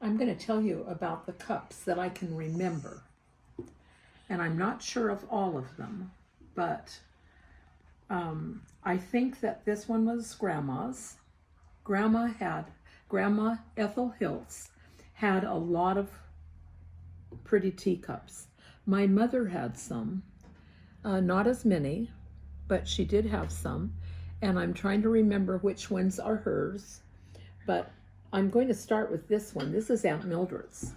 I'm going to tell you about the cups that I can remember. And I'm not sure of all of them, but I think that this one was Grandma's. Grandma Ethel Hiltz had a lot of pretty teacups. My mother had some, not as many, but she did have some. And I'm trying to remember which ones are hers. But I'm going to start with this one. This is Aunt Mildred's.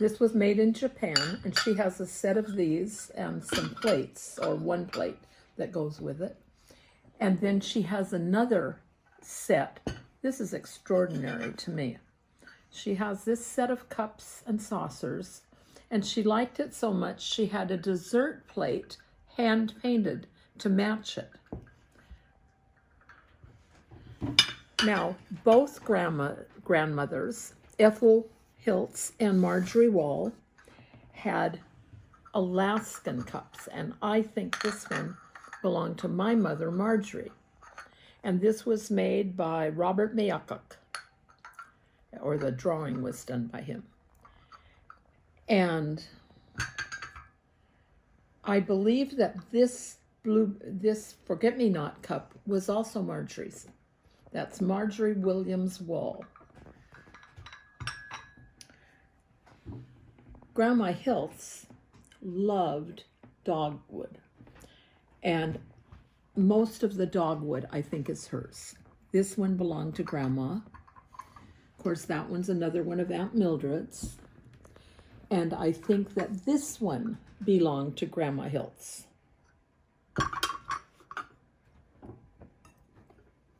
This was made in Japan, and she has a set of these and some plates, or one plate that goes with it. And then she has another set. This is extraordinary to me. She has this set of cups and saucers, and she liked it so much she had a dessert plate hand-painted to match it. Now, both grandmothers, Ethel Hiltz and Marjorie Wall, had Alaskan cups, and I think this one belonged to my mother, Marjorie. And this was made by Robert Mayakuk, or the drawing was done by him. And I believe that this forget-me-not cup was also Marjorie's. That's Marjorie Williams Wall. Grandma Hiltz loved dogwood, and most of the dogwood, I think, is hers. This one belonged to Grandma. Of course, that one's another one of Aunt Mildred's. And I think that this one belonged to Grandma Hiltz.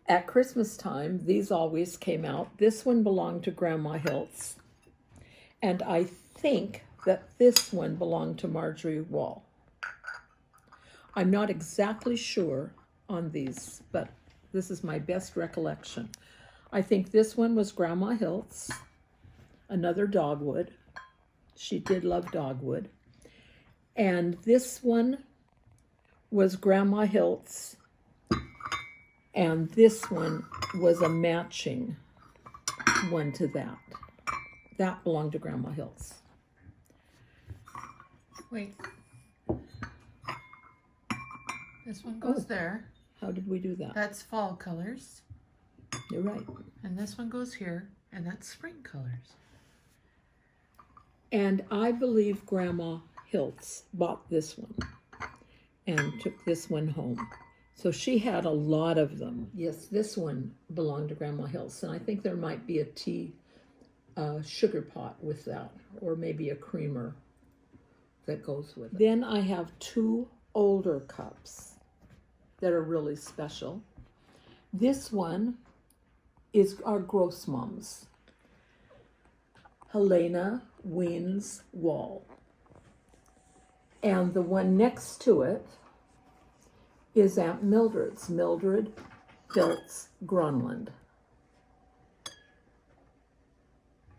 At Christmas time, these always came out. This one belonged to Grandma Hiltz. And I think that this one belonged to Marjorie Wall. I'm not exactly sure on these, but this is my best recollection. I think this one was Grandma Hiltz, another dogwood. She did love dogwood. And this one was Grandma Hiltz, and this one was a matching one to that. That belonged to Grandma Hiltz. Wait. This one goes there. How did we do that? That's fall colors. You're right. And this one goes here, and that's spring colors. And I believe Grandma Hiltz bought this one and took this one home. So she had a lot of them. Yes, this one belonged to Grandma Hiltz, and I think there might be a tea sugar pot with that, or maybe a creamer that goes with it. Then I have two older cups that are really special. This one is our Grossmom's, Helena Wiens Wall. And the one next to it is Aunt Mildred's, Mildred Hiltz Gronland.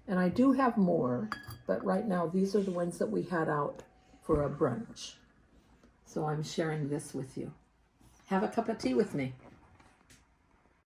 And I do have more, but right now these are the ones that we had out for a brunch. So I'm sharing this with you. Have a cup of tea with me.